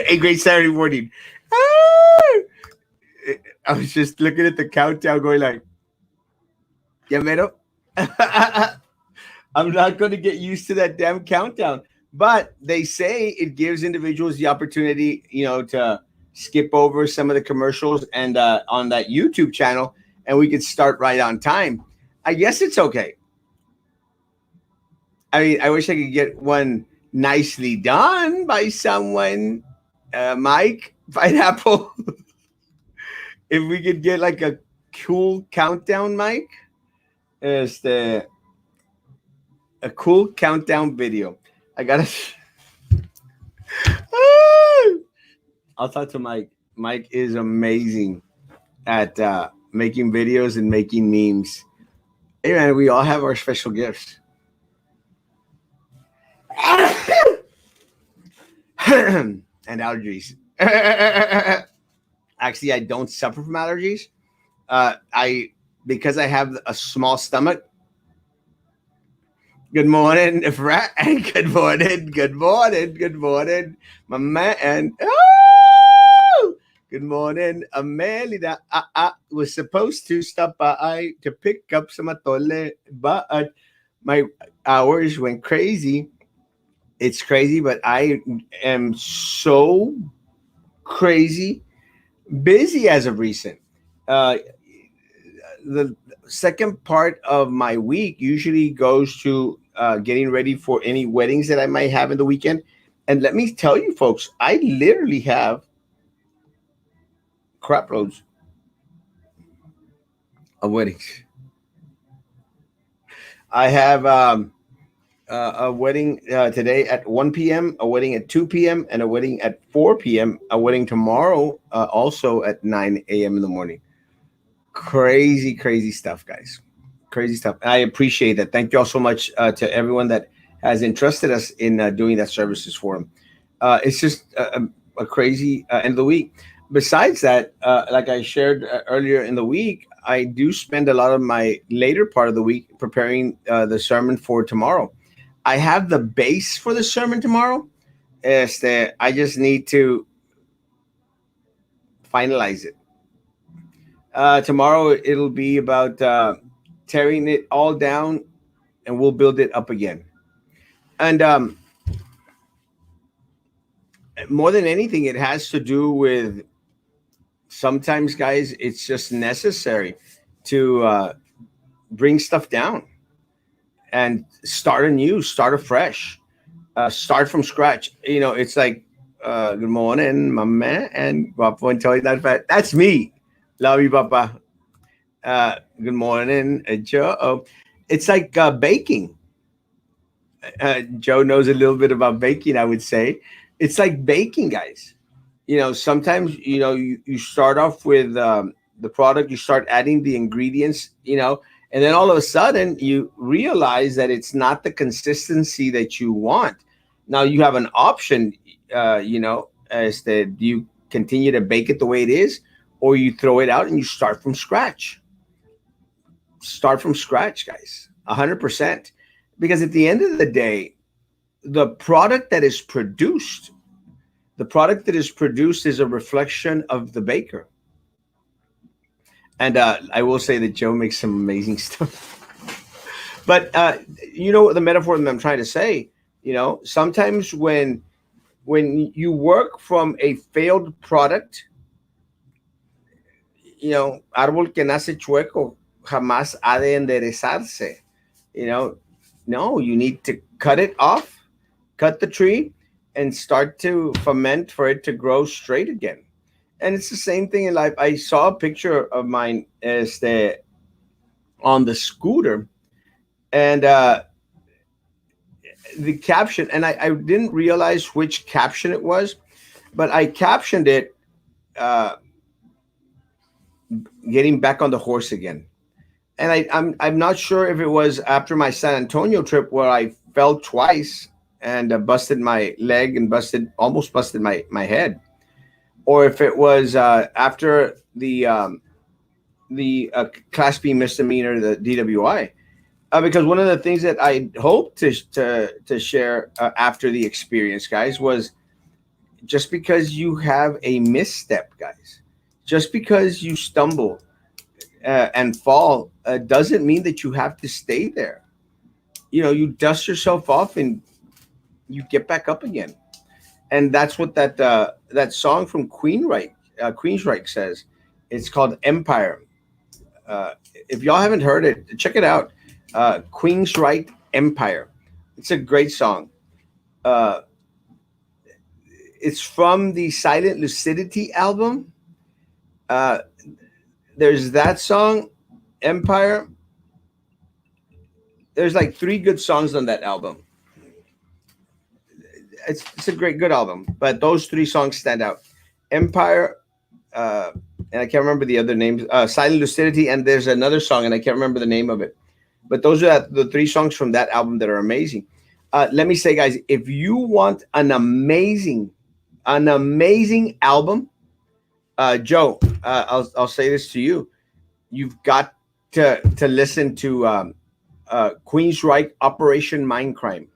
A great Saturday morning. Ah! I was just looking at the countdown, going like, "Ya mero." I'm not going to get used to that damn countdown. But they say it gives individuals the opportunity, to skip over some of the commercials and on that YouTube channel, and we could start right on time. I guess it's okay. I mean, I wish I could get one nicely done by someone, Mike Pineapple. If we could get like a cool countdown, Mike, este, a cool countdown video. I gotta. I'll talk to Mike. Mike is amazing at making videos and making memes. Hey man, we all have our special gifts. And allergies. Actually, I don't suffer from allergies. I because I have a small stomach. Good morning, Frat. Good morning. Good morning. Good morning, my man. Oh! Good morning, Amelida. I was supposed to stop by to pick up some atole, but my hours went crazy. It's crazy, but I am so crazy busy as of recent. Uh, the second part of my week usually goes to getting ready for any weddings that I might have in the weekend. And let me tell you, folks, I literally have crap loads of weddings. I have a wedding today at 1 p.m., a wedding at 2 p.m., and a wedding at 4 p.m., a wedding tomorrow also at 9 a.m. in the morning. Crazy, crazy stuff, guys. Crazy stuff. I appreciate that. Thank you all so much to everyone that has entrusted us in doing that services for them. It's just a crazy end of the week. Besides that, like I shared earlier in the week, I do spend a lot of my later part of the week preparing the sermon for tomorrow. I have the base for the sermon tomorrow. I just need to finalize it. Tomorrow it'll be about tearing it all down, and we'll build it up again. And more than anything, it has to do with sometimes, guys, it's just necessary to bring stuff down and start anew, start afresh, start from scratch. It's like, good morning, my man, and Papa and Toy Not Fat. That's me. Love you, Papa. Good morning, Joe. Oh, it's like baking. Joe knows a little bit about baking, I would say. It's like baking, guys. Sometimes, you start off with the product, you start adding the ingredients, and then all of a sudden you realize that it's not the consistency that you want. Now you have an option, as to do you continue to bake it the way it is, or you throw it out and you start from scratch. Start from scratch, guys, 100%. Because at the end of the day, the product that is produced, is a reflection of the baker. And I will say that Joe makes some amazing stuff. But the metaphor that I'm trying to say, sometimes when you work from a failed product, árbol que nace chueco jamás ha de enderezarse. No, you need to cut it off, cut the tree, and start to ferment for it to grow straight again. And it's the same thing in life. I saw a picture of mine on the scooter, and the caption, and I didn't realize which caption it was, but I captioned it, getting back on the horse again. And I'm not sure if it was after my San Antonio trip where I fell twice and busted my leg and almost busted my head, or if it was after the Class B misdemeanor, the DWI. Because one of the things that I hope to share after the experience, guys, was just because you have a misstep, guys, just because you stumble and fall, doesn't mean that you have to stay there. You dust yourself off and you get back up again. And that's what that song from Queensryche says. It's called Empire. Uh, if y'all haven't heard it, check it out. Queensryche Empire. It's a great song. Uh, it's from the Silent Lucidity album. Uh, there's that song, Empire. There's like three good songs on that album. It's a good album, but those three songs stand out. Empire, uh, and I can't remember the other names. Silent Lucidity, and there's another song, and I can't remember the name of it. But those are the three songs from that album that are amazing. Let me say, guys, if you want an amazing album, Joe, I'll say this to you: you've got to listen to Queensryche Operation Mindcrime.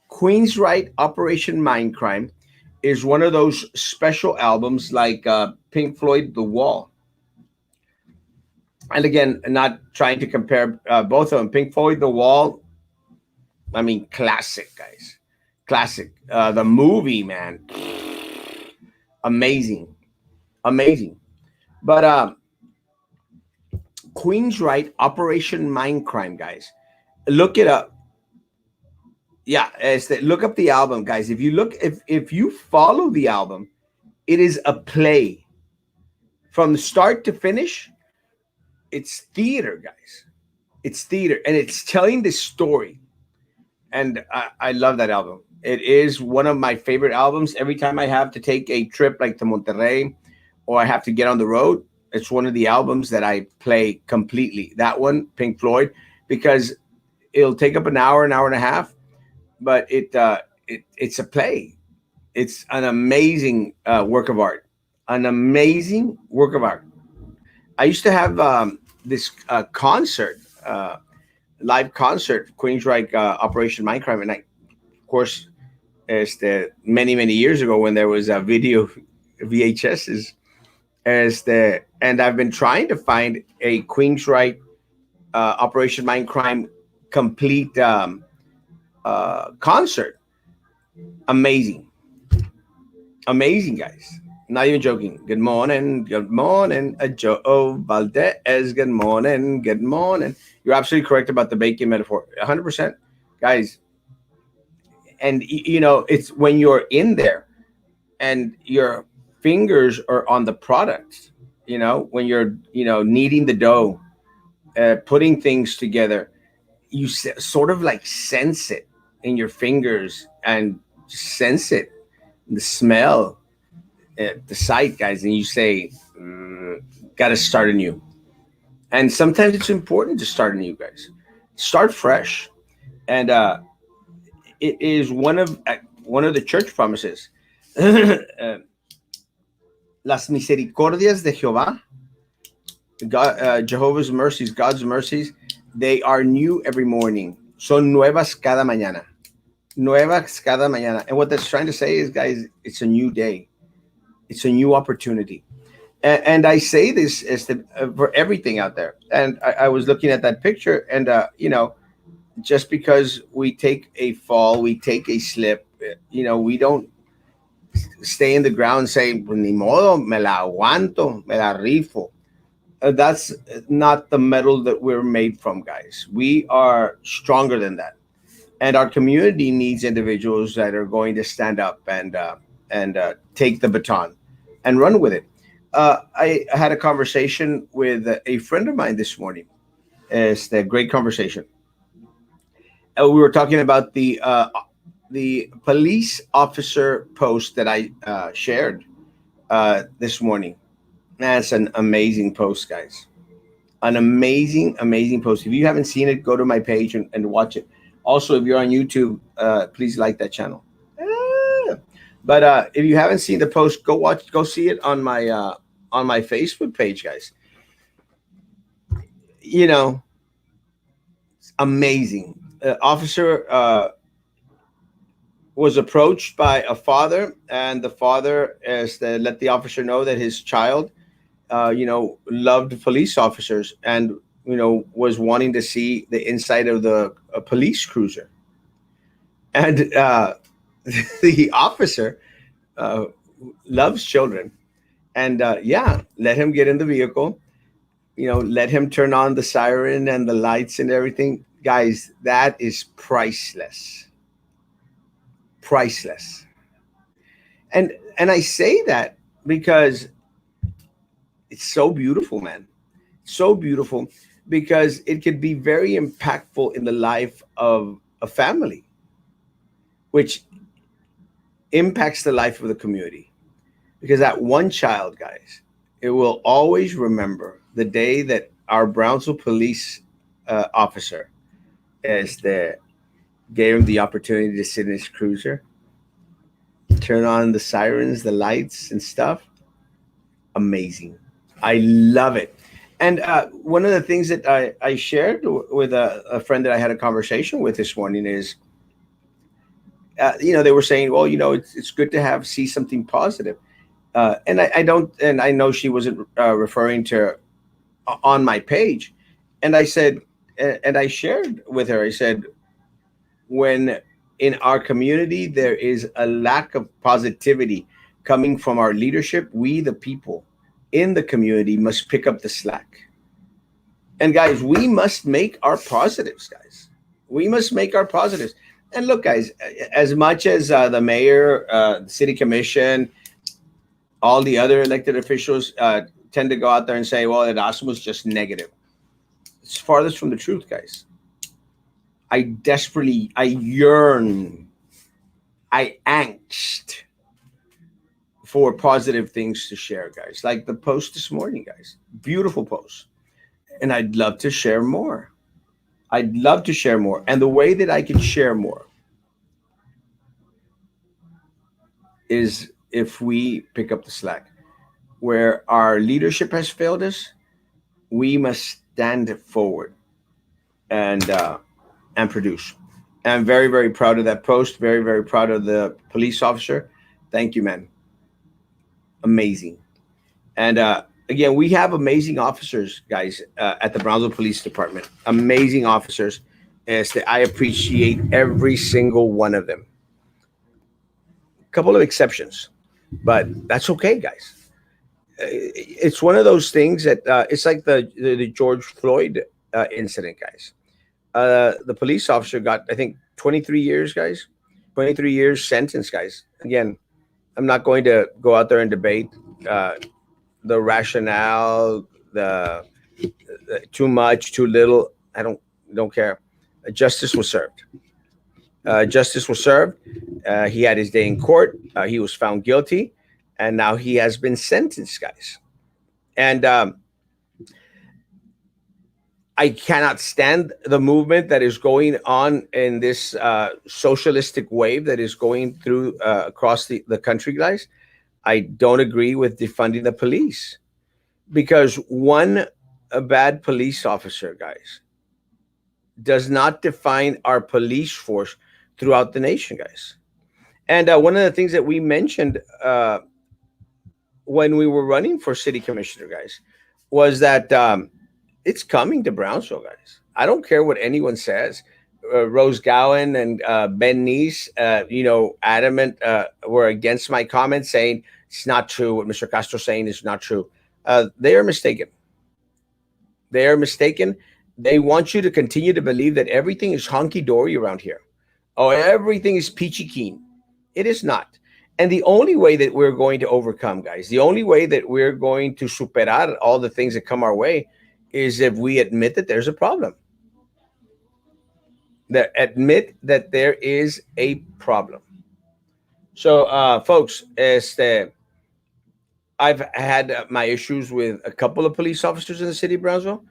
Queensryche Operation Mindcrime is one of those special albums like Pink Floyd The Wall. And again, not trying to compare both of them. Pink Floyd The Wall, I mean, classic, guys. Classic. The movie, man, amazing. Amazing. But Queensryche Operation Mindcrime, guys. Look it up. Yeah, look up the album, guys. If you follow the album, it is a play from start to finish. It's theater, guys. It's theater, and it's telling this story. And I love that album. It is one of my favorite albums. Every time I have to take a trip like to Monterrey, or I have to get on the road, it's one of the albums that I play completely. That one, Pink Floyd, because it'll take up an hour and a half, but it's a play. It's an amazing work of art. An amazing work of art. I used to have this concert, live concert, Queensryche Operation Mindcrime, and of course, many years ago when there was a video VHSs, and I've been trying to find a Queensryche Operation Mindcrime complete concert. Amazing, amazing, guys. Not even joking. Good morning, Joe Valdez. Good morning, good morning. You're absolutely correct about the bacon metaphor, 100%, guys. And it's when you're in there and your fingers are on the product. When you're kneading the dough, putting things together, you sort of like sense it in your fingers and sense it, the smell, the sight, guys, and you say, got to start anew. And sometimes it's important to start anew, guys. Start fresh, and it is one of the church promises. Las misericordias de Jehová, God, Jehovah's mercies, God's mercies, they are new every morning. Son nuevas cada mañana. Nuevas cada mañana. And what that's trying to say is, guys, it's a new day. It's a new opportunity. And I say this for everything out there. And I was looking at that picture, and just because we take a fall, we take a slip, we don't stay in the ground and say, ni modo, me la aguanto, me la rifo. That's not the metal that we're made from, guys. We are stronger than that. And our community needs individuals that are going to stand up and take the baton and run with it. I had a conversation with a friend of mine this morning. It's a great conversation. We were talking about the police officer post that I shared this morning. That's an amazing post, guys. An amazing post. If you haven't seen it, go to my page and watch it. Also, if you're on YouTube, please like that channel. But if you haven't seen the post, go see it on my Facebook page, guys. Amazing. Officer was approached by a father, and the father is to let the officer know that his child, loved police officers, and was wanting to see the inside of the police cruiser, and the officer uh, loves children, and yeah, let him get in the vehicle. Let him turn on the siren and the lights and everything. Guys, that is priceless. Priceless. And I say that because it's so beautiful, man. So beautiful, because it could be very impactful in the life of a family, which impacts the life of the community. Because that one child, guys, it will always remember the day that our Brownsville police officer is there, gave him the opportunity to sit in his cruiser, turn on the sirens, the lights, and stuff. Amazing. I love it. And one of the things that I shared with a friend that I had a conversation with this morning is, they were saying, well, it's good to see something positive. And I don't, and I know she wasn't referring to on my page. And I said, and I shared with her, I said, when in our community there is a lack of positivity coming from our leadership, we, the people in the community, must pick up the slack. And guys, we must make our positives, guys. We must make our positives. And look, guys, as much as the mayor, the city commission, all the other elected officials tend to go out there and say, well, Erasmo is just negative. It's farthest from the truth, guys. I yearn, I angst for positive things to share, guys. Like the post this morning, guys. Beautiful post. And I'd love to share more. I'd love to share more. And the way that I can share more is if we pick up the slack. Where our leadership has failed us, we must stand forward and produce. And I'm very, very proud of that post. Very, very proud of the police officer. Thank you, man. Amazing. And again, we have amazing officers, guys, at the Brownsville Police Department. Amazing officers. I appreciate every single one of them. A couple of exceptions, but that's okay, guys. It's one of those things that it's like the George Floyd incident, guys. The police officer got, I think, 23 years, guys. 23 years sentence, guys. Again, I'm not going to go out there and debate uh, the rationale, the too much, too little. I don't care. Justice was served. Justice was served. He had his day in court. He was found guilty, and now he has been sentenced, guys. And I cannot stand the movement that is going on in this socialistic wave that is going through across the country, guys. I don't agree with defunding the police, because one a bad police officer, guys, does not define our police force throughout the nation, guys. And one of the things that we mentioned when we were running for city commissioner, guys, was that it's coming to Brownsville, guys. I don't care what anyone says. Rose Gowan and Ben Neese, adamant were against my comments, saying it's not true. What Mr. Castro's saying is not true. They are mistaken. They are mistaken. They want you to continue to believe that everything is honky dory around here. Oh, everything is peachy keen. It is not. And the only way that we're going to overcome, guys, the only way that we're going to superar all the things that come our way is if we admit that there's a problem. That admit that there is a problem. So, folks, I've had my issues with a couple of police officers in the city of Brownsville.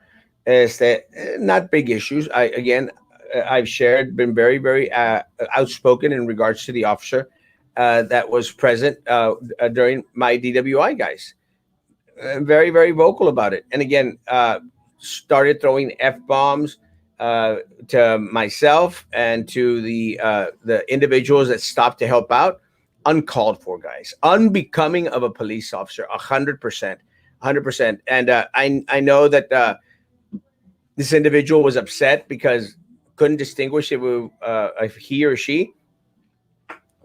Not big issues. I've shared, been very, very outspoken in regards to the officer that was present during my DWI, guys. Very, very vocal about it. And again, started throwing F bombs, uh, to myself and to the individuals that stopped to help out. Uncalled for, guys. Unbecoming of a police officer. 100%. 100%. And I know that this individual was upset because couldn't distinguish if he or she.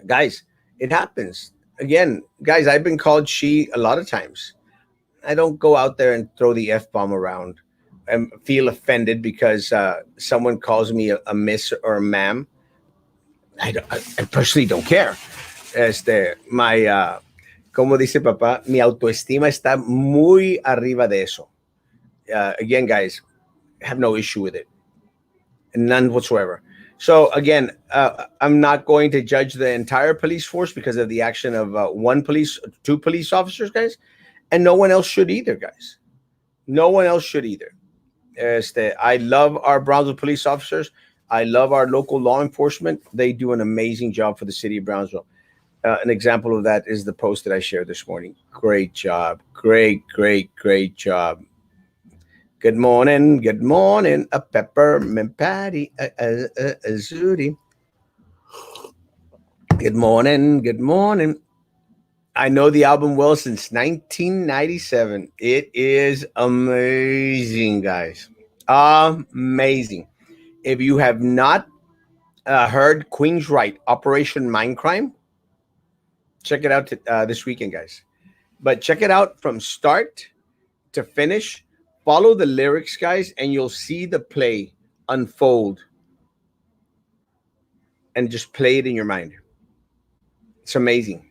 Guys, it happens. Again, guys, I've been called she a lot of times. I don't go out there and throw the F bomb around and feel offended because someone calls me a miss or a ma'am. I personally don't care. Como dice papá, mi autoestima está muy arriba de eso. Again, guys, I have no issue with it, none whatsoever. So again, I'm not going to judge the entire police force because of the action of two police officers, guys, and no one else should either, guys. No one else should either. I love our Brownsville police officers. I love our local law enforcement. They do an amazing job for the city of Brownsville. An example of that is the post that I shared this morning. Great job. Great job. Good morning, a peppermint patty, a zooty. Good morning. I know the album well since 1997. It is amazing, guys. Amazing. If you have not heard Queen's Right, Operation Mindcrime, check it out this weekend, guys. But check it out from start to finish. Follow the lyrics, guys, and you'll see the play unfold and just play it in your mind. It's amazing.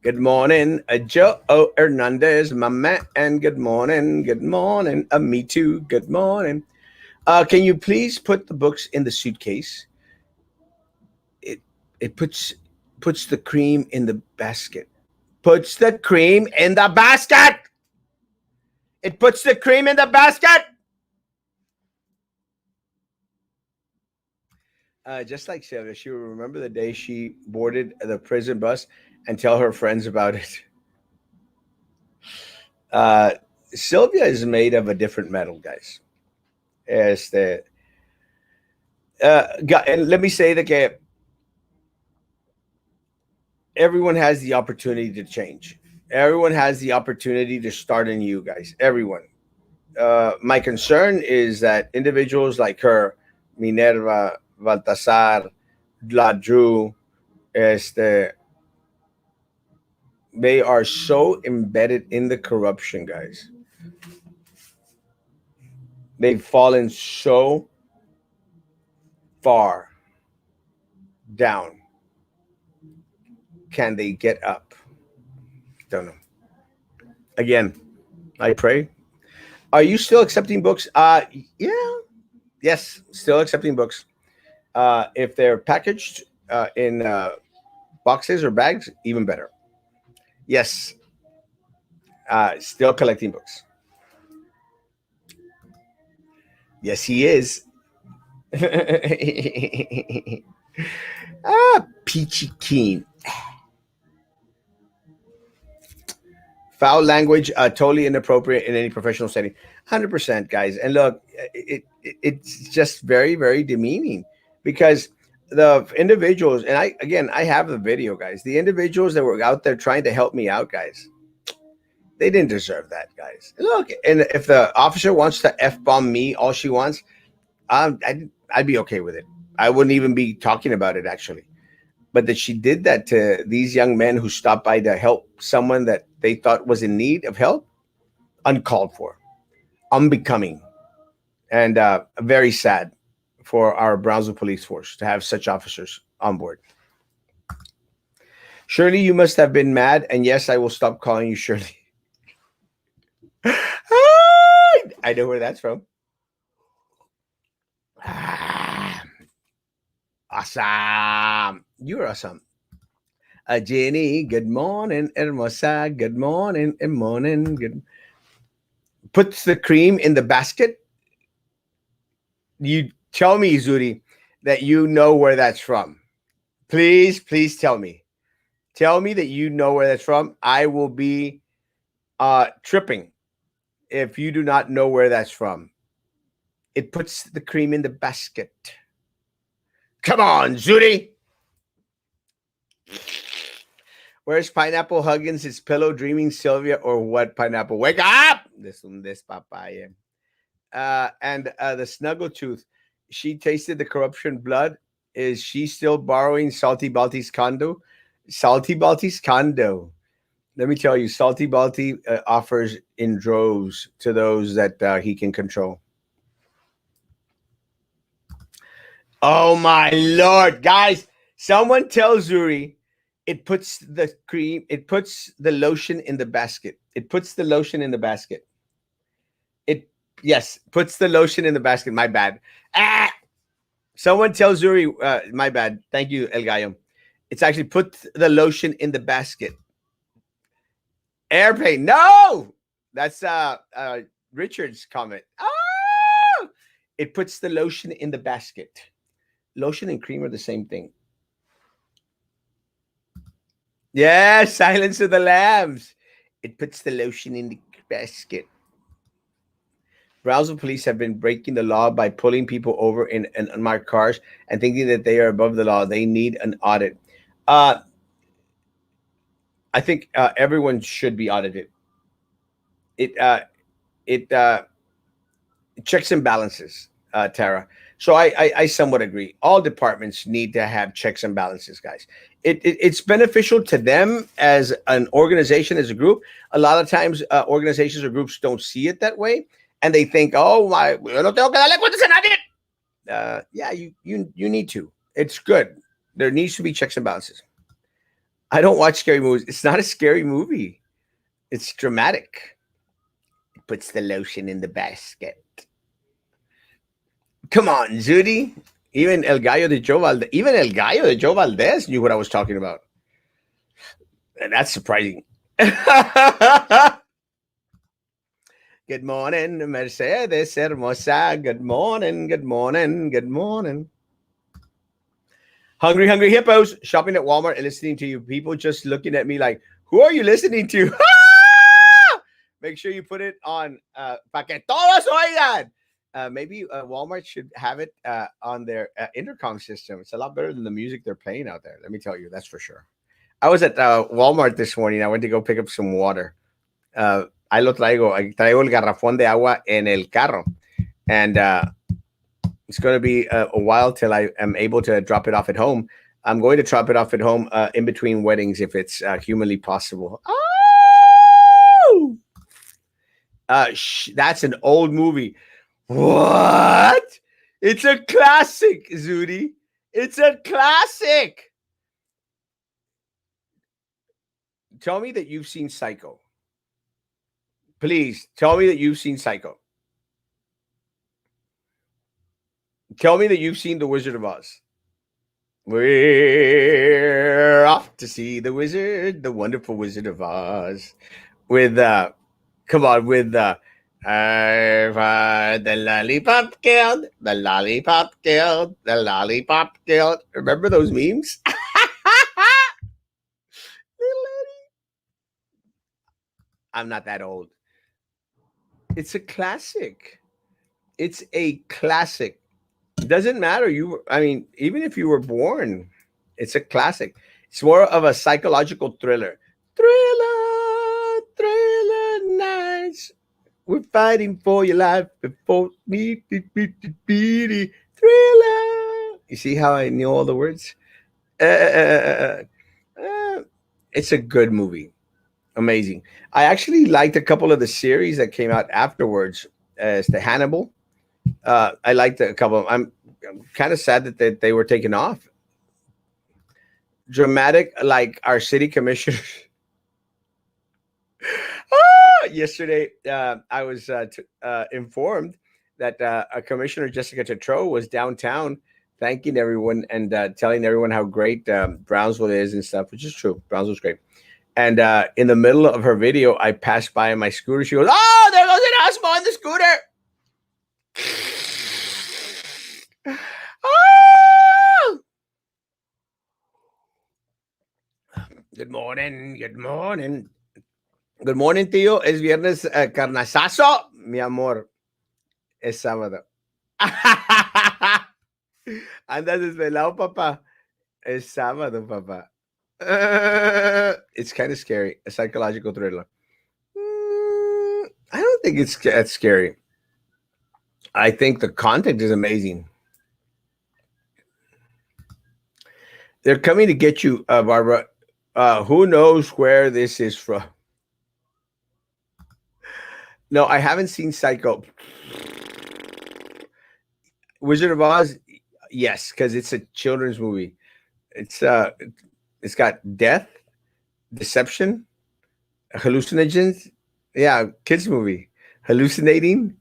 Good morning, Joe Hernandez, my man, and good morning, me too, good morning. Can you please put the books in the suitcase? It puts the cream in the basket. Puts the cream in the basket. It puts the cream in the basket. Just like Sylvia, she will remember the day she boarded the prison bus and tell her friends about it. Uh, Sylvia is made of a different metal, guys. Este, and let me say that everyone has the opportunity to change. Everyone has the opportunity to start anew, guys. Everyone. My concern is that individuals like her, Minerva, Baltasar, Drew, they are so embedded in the corruption, guys. They've fallen so far down. Can they get up? Don't know. Again, I pray. Are you still accepting books? Yeah. Yes, still accepting books. If they're packaged in boxes or bags, even better. Yes, still collecting books. Yes, he is. Peachy Keen. Foul language, totally inappropriate in any professional setting. 100%, guys. And look, it's just very demeaning because the individuals, and I have the video, guys. The individuals that were out there trying to help me out, guys, they didn't deserve that, guys. Look, and if the officer wants to F bomb me all she wants, I'd be okay with it. I wouldn't even be talking about it, actually. But that she did that to these young men who stopped by to help someone that they thought was in need of help, uncalled for, unbecoming, and very sad for our Brownsville police force to have such officers on board. Shirley, you must have been mad, and yes, I will stop calling you Shirley. I know where that's from. Awesome. You're awesome. Jenny, good morning. Hermosa, good morning. Good morning. Good. Puts the cream in the basket. You tell me, Zuri, that you know where that's from. Please tell me. Tell me that you know where that's from. I will be tripping if you do not know where that's from. It puts the cream in the basket. Come on, Zuri. Where's Pineapple Huggins? His pillow dreaming Sylvia or what? Pineapple, wake up! This papaya. And the Snuggletooth. She tasted the corruption blood. Is she still borrowing Salty Balti's condo? Salty Balti's condo. Let me tell you, Salty Balti offers in droves to those that he can control. Oh my lord, guys! Someone tell Zuri, it puts the cream, it puts the lotion in the basket. It puts the lotion in the basket. It yes, puts the lotion in the basket. My bad. Ah! Someone tell Zuri, my bad. Thank you, El Gallo. It's actually put the lotion in the basket. Airplane. No, that's Richard's comment. Oh, it puts the lotion in the basket. Lotion and cream are the same thing. Yeah, Silence of the Lambs. It puts the lotion in the basket. Brownsville police have been breaking the law by pulling people over in unmarked cars and thinking that they are above the law. They need an audit. Uh, I think everyone should be audited. It it checks and balances, Tara. So I somewhat agree. All departments need to have checks and balances, guys. It's beneficial to them as an organization, as a group. A lot of times, organizations or groups don't see it that way, and they think, "Oh, my, yo no tengo que darle cuentas a nadie." Yeah, you need to. It's good. There needs to be checks and balances. I don't watch scary movies. It's not a scary movie. It's dramatic. It puts the lotion in the basket. Come on, Judy. Even El Gallo de Joe Valdez, even El Gallo de Joe Valdez knew what I was talking about. And that's surprising. Good morning, Mercedes Hermosa. Good morning, good morning, good morning. Hungry, hungry hippos shopping at Walmart and listening to you. People just looking at me like, who are you listening to? Make sure you put it on pa que todos oigan. Maybe Walmart should have it on their intercom system. It's a lot better than the music they're playing out there. Let me tell you, that's for sure. I was at Walmart this morning. I went to go pick up some water. Ahí lo traigo. Traigo el garrafón de agua en el carro. And it's going to be a while till I am able to drop it off at home. I'm going to drop it off at home in between weddings if it's humanly possible. Oh! That's an old movie. What? It's a classic, Zudi. It's a classic. Tell me that you've seen Psycho. Please tell me that you've seen Psycho. Tell me that you've seen The Wizard of Oz. We're off to see the wizard, the wonderful Wizard of Oz. With come on, with I've had the lollipop killed, the lollipop killed, the lollipop killed. Remember those memes? I'm not that old. It's a classic. It's a classic. It doesn't matter. I mean, even if you were born, it's a classic. It's more of a psychological thriller. Thriller, thriller nights. We're fighting for your life before me. Thriller. You see how I knew all the words? It's a good movie. Amazing. I actually liked a couple of the series that came out afterwards, as the Hannibal. I liked a couple. I'm kind of sad that they were taken off. Dramatic, like our city commissioner. Yesterday, I was informed that Commissioner Jessica Tetreault was downtown thanking everyone and telling everyone how great Brownsville is and stuff, which is true. Brownsville's great. And in the middle of her video, I passed by on my scooter. She goes, "Oh, there goes Erasmo on the scooter." Oh! Good morning. Good morning. Good morning, tío. Es viernes carnazazo. Mi amor, es sábado. Andas desvelado, papá. Es sábado, papá. It's kind of scary. A psychological thriller. I don't think it's that scary. I think the content is amazing. They're coming to get you, Barbara. Who knows where this is from? No, I haven't seen Psycho. Wizard of Oz, yes, because it's a children's movie. It's it's got death, deception, hallucinogens. Yeah, kids movie. Hallucinating.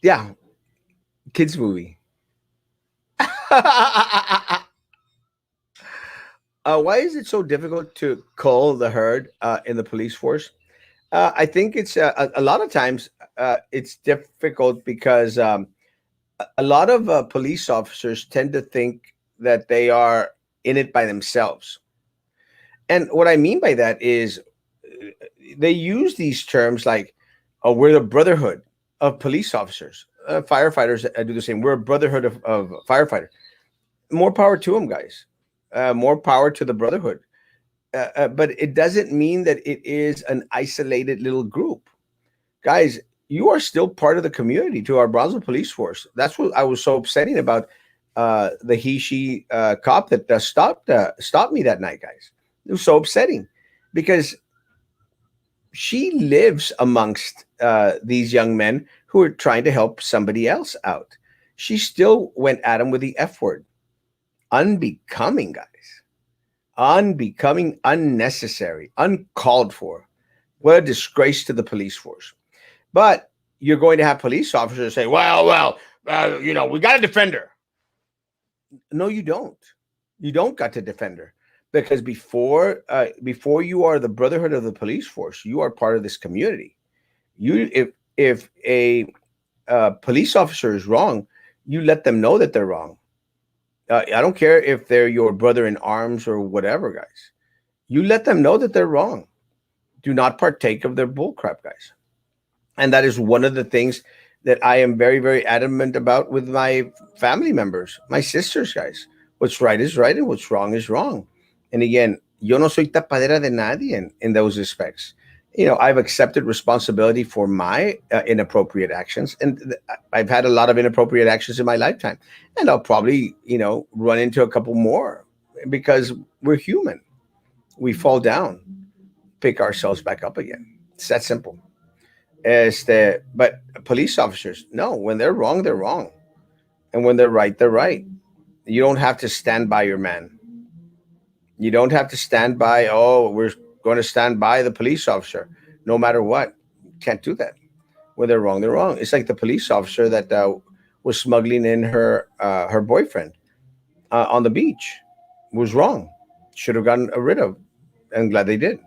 Yeah, kids movie. Why is it so difficult to cull the herd in the police force? I think it's a lot of times it's difficult because a lot of police officers tend to think that they are in it by themselves. And what I mean by that is they use these terms like, oh, we're the brotherhood of police officers. Firefighters do the same. We're a brotherhood of firefighters. More power to them, guys. More power to the brotherhood. But it doesn't mean that it is an isolated little group. Guys, you are still part of the community to our Bronzeville police force. That's what I was so upsetting about the she cop that stopped me that night, guys. It was so upsetting because she lives amongst these young men who are trying to help somebody else out. She still went at him with the F word. Unbecoming, guys. Unbecoming, unnecessary, uncalled for. What a disgrace to the police force. But you're going to have police officers say, we got to defend her. No, you don't. You don't got to defend her because before you are the brotherhood of the police force, you are part of this community. You if a police officer is wrong, you let them know that they're wrong. I don't care if they're your brother in arms or whatever, guys. You let them know that they're wrong. Do not partake of their bullcrap, guys. And that is one of the things that I am very, very adamant about with my family members, my sisters, guys. What's right is right and what's wrong is wrong. And again, yo no soy tapadera de nadie in those respects. I've accepted responsibility for my inappropriate actions, and I've had a lot of inappropriate actions in my lifetime, and I'll probably, run into a couple more because we're human. We fall down, pick ourselves back up again. It's that simple. But police officers, no, when they're wrong, they're wrong. And when they're right, they're right. You don't have to stand by your man. You don't have to stand by, oh, we're going to stand by the police officer no matter what. Can't do that. When they're wrong, they're wrong. It's like the police officer that was smuggling in her boyfriend on the beach. Was wrong. Should have gotten rid of. I'm glad they did.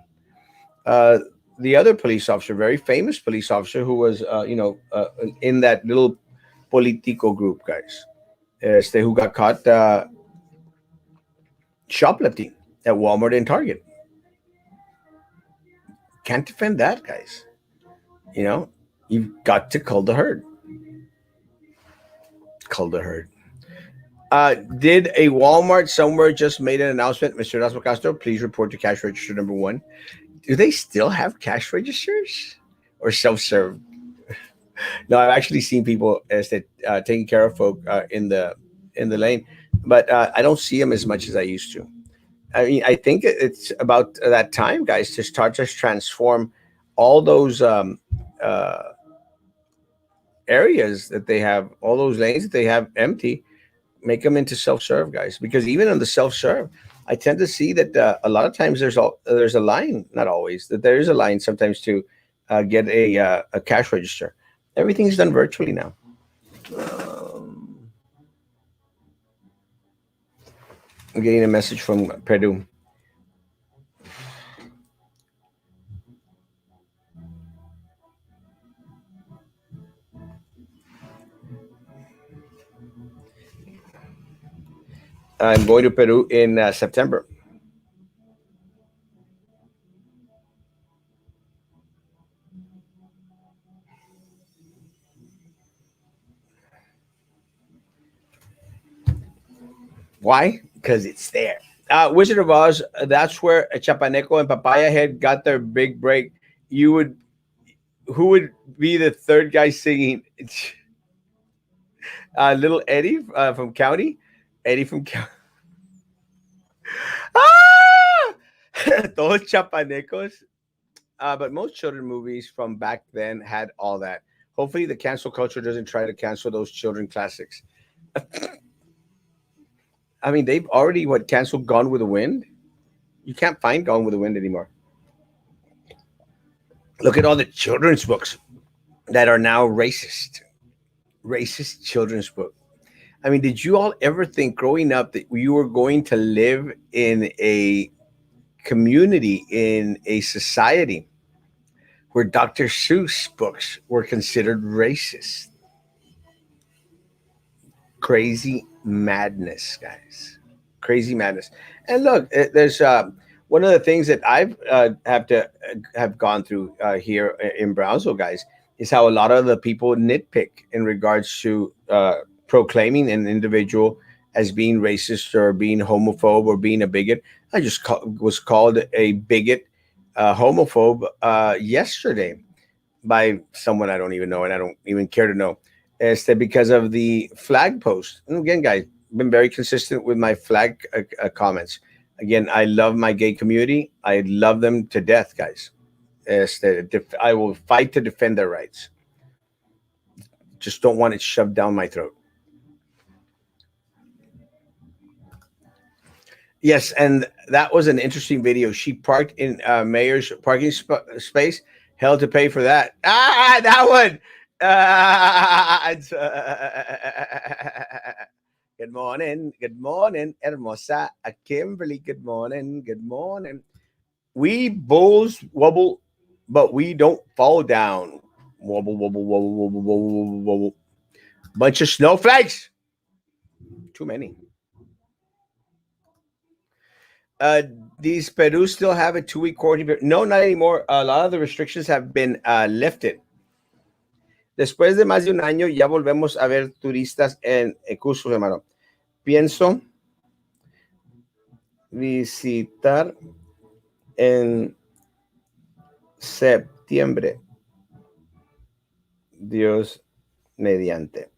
Uh, the other police officer, very famous police officer, who was, in that little politico group, guys, who got caught shoplifting at Walmart and Target. Can't defend that, guys. You know, you've got to cull the herd. Cull the herd. Did a Walmart somewhere just made an announcement, Mr. Erasmo Castro? Please report to cash register number one. Do they still have cash registers or self-serve? No, I've actually seen people as that taking care of folk in the lane, but I don't see them as much as I used to. I mean, I think it's about that time, guys, to start just transform all those uh, areas that they have, all those lanes that they have empty, make them into self-serve, guys. Because even on the self-serve, I tend to see that a lot of times there's a line, not always, that there is a line sometimes to get a cash register. Everything's done virtually now. Um, I'm getting a message from Peru. I'm going to Peru in September. Why? Because it's there. Wizard of Oz. That's where Chapaneco and Papaya Head got their big break. You would Who would be the third guy singing? Little Eddie from County. Eddie from County. Ah! Todos chapanecos. But most children movies from back then had all that. Hopefully, the cancel culture doesn't try to cancel those children classics. I mean, they've already canceled Gone with the Wind. You can't find Gone with the Wind anymore. Look at all the children's books that are now racist children's book. I mean, did you all ever think growing up that you were going to live in a community, in a society where Dr. Seuss books were considered racist? Crazy madness, guys. Crazy madness. And look, there's one of the things that I've have gone through here in Brownsville, guys, is how a lot of the people nitpick in regards to proclaiming an individual as being racist or being homophobe or being a bigot. I just was called a bigot, homophobe yesterday by someone I don't even know, and I don't even care to know. Este, because of the flag post. And again, guys, been very consistent with my flag comments. Again, I love my gay community. I love them to death, guys. Este, I will fight to defend their rights. Just don't want it shoved down my throat. Yes, and that was an interesting video. She parked in mayor's parking space. Hell to pay for that. That one. Good morning. Good morning, hermosa. Kimberly, good morning. Good morning. We bulls wobble, but we don't fall down. Wobble, wobble, wobble, wobble, wobble, wobble. Bunch of snowflakes. Too many. Uh, these Peru still have a 2 week quarantine period? No, not anymore. A lot of the restrictions have been lifted. Después de más de un año, ya volvemos a ver turistas en Cusco, hermano. Pienso visitar en septiembre. Dios mediante.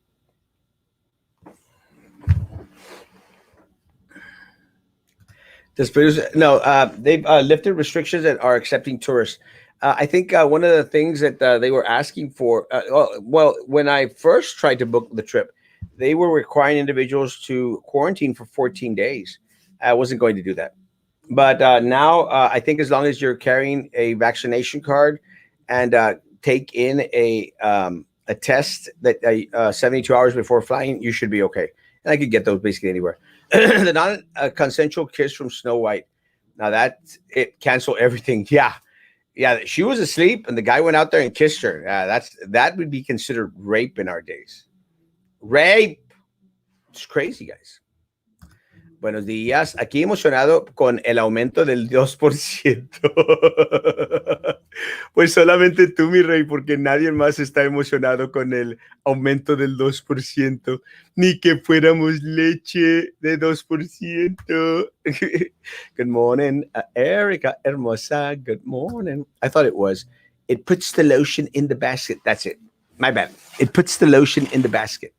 No, they've lifted restrictions and are accepting tourists. I think one of the things that they were asking for, well, when I first tried to book the trip, they were requiring individuals to quarantine for 14 days. I wasn't going to do that. But now I think as long as you're carrying a vaccination card and take in a test that 72 hours before flying, you should be okay. And I could get those basically anywhere. The non-consensual kiss from Snow White. Now that it canceled everything. Yeah, yeah. She was asleep, and the guy went out there and kissed her. That would be considered rape in our days. Rape. It's crazy, guys. Buenos días. Aquí emocionado con el aumento del 2%. Pues solamente tú, mi rey, porque nadie más está emocionado con el aumento del 2%. Ni que fuéramos leche de 2%. Good morning, Erica Hermosa. Good morning. I thought it was. It puts the lotion in the basket. That's it. My bad. It puts the lotion in the basket.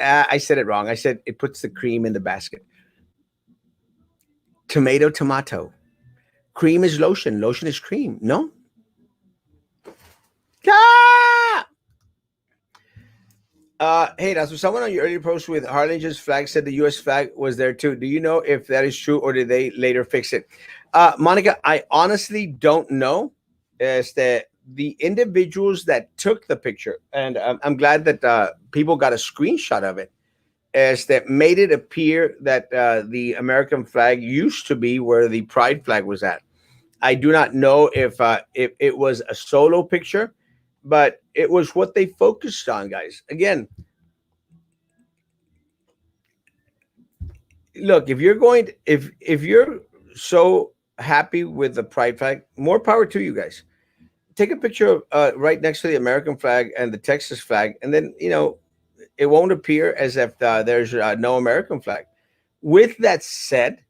I said it wrong. I said it puts the cream in the basket. Tomato. Cream is lotion. Lotion is cream. No? Ah! Hey, that's someone on your earlier post with Harlinger's flag said the U.S. flag was there too. Do you know if that is true or did they later fix it? Monica, I honestly don't know. The individuals that took the picture, and I'm glad that people got a screenshot of it, is that made it appear that the American flag used to be where the pride flag was at. I do not know if it was a solo picture, but it was what they focused on, guys. Again, look, if you're so happy with the pride flag, more power to you guys. Take a picture of right next to the American flag and the Texas flag, and then it won't appear as if there's no American flag. With that said,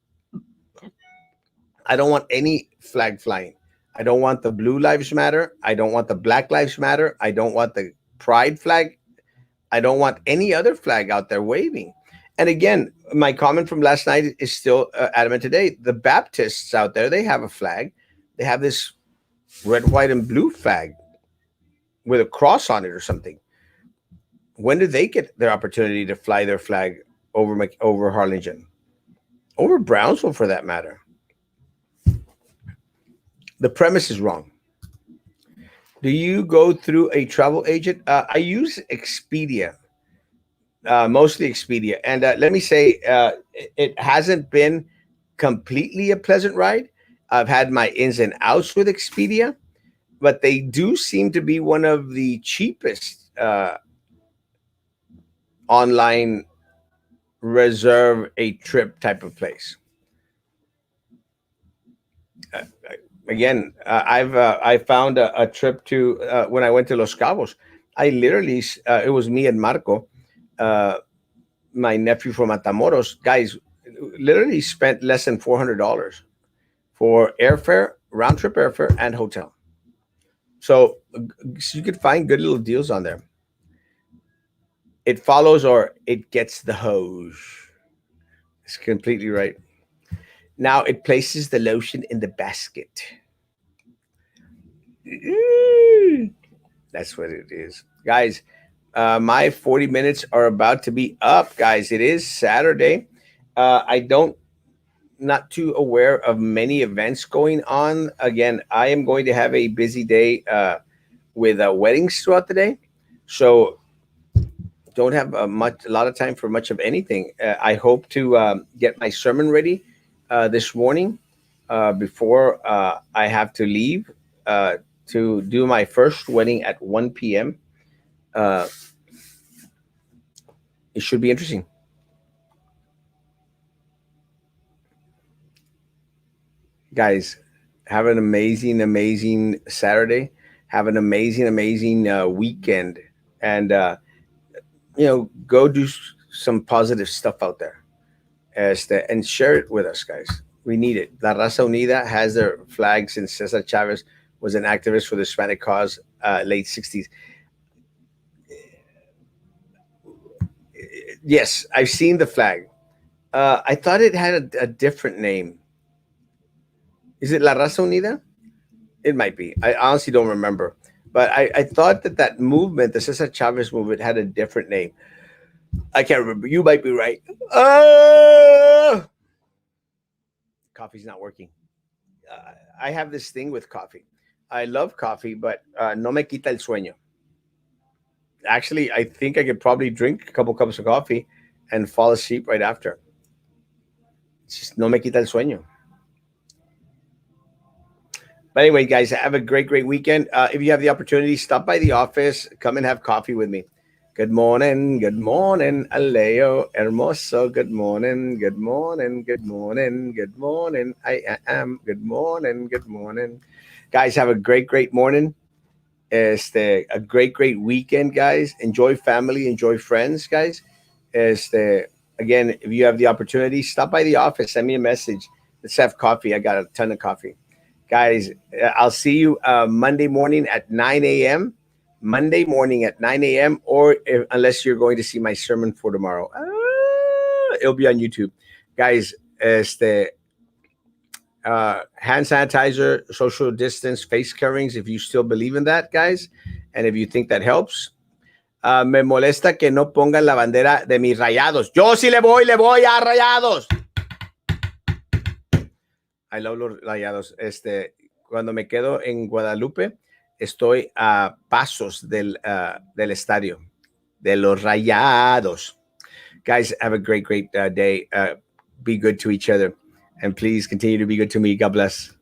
I don't want any flag flying. I don't want the Blue Lives Matter. I don't want the Black Lives Matter. I don't want the Pride flag. I don't want any other flag out there waving. And again, my comment from last night is still adamant today. The Baptists out there, they have a flag. They have this red, white, and blue flag with a cross on it or something. When do they get their opportunity to fly their flag over Harlingen, over Brownsville for that matter? The premise is wrong. Do you go through a travel agent? I use Expedia, mostly Expedia. And let me say, it hasn't been completely a pleasant ride. I've had my ins and outs with Expedia, but they do seem to be one of the cheapest online reserve a trip type of place. Uh, Again, I found a trip to when I went to Los Cabos. I literally it was me and Marco, uh, my nephew from Matamoros. Guys, literally spent less than $400 for airfare, round trip airfare, and hotel. So you could find good little deals on there. It follows or it gets the hose. It's completely right. Now it places the lotion in the basket. That's what it is, guys. My 40 minutes are about to be up, guys. It is Saturday. I don't not too aware of many events going on. Again, I am going to have a busy day with weddings throughout the day, so don't have a lot of time for much of anything. I hope to get my sermon ready this morning before I have to leave to do my first wedding at 1 p.m. Uh, it should be interesting. Guys, have an amazing Saturday. Have an amazing weekend, and go do some positive stuff out there. And share it with us, guys. We need it. La Raza Unida has their flag since Cesar Chavez was an activist for the Hispanic cause, late '60s. Yes, I've seen the flag. I thought it had a different name. Is it La Raza Unida? It might be. I honestly don't remember. But I thought that movement, the Cesar Chavez movement, had a different name. I can't remember. You might be right. Coffee's not working. I have this thing with coffee. I love coffee, but no me quita el sueño. Actually, I think I could probably drink a couple cups of coffee and fall asleep right after. It's just no me quita el sueño. But anyway, guys, have a great weekend. If you have the opportunity, stop by the office, come and have coffee with me. Good morning, Aleo, hermoso. Good morning. I am. Good morning. Guys, have a great morning. A great weekend, guys. Enjoy family, enjoy friends, guys. Again, if you have the opportunity, stop by the office, send me a message. Let's have coffee. I got a ton of coffee. Guys, I'll see you Monday morning at 9 a.m. Monday morning at 9 a.m. Or unless you're going to see my sermon for tomorrow, it'll be on YouTube. Guys, hand sanitizer, social distance, face coverings, if you still believe in that, guys. And if you think that helps, me molesta que no pongan la bandera de mis Rayados. Yo sí le voy a Rayados. I love los Rayados. Cuando me quedo en Guadalupe, estoy a pasos del estadio de los Rayados. Guys, have a great day. Be good to each other. And please continue to be good to me. God bless.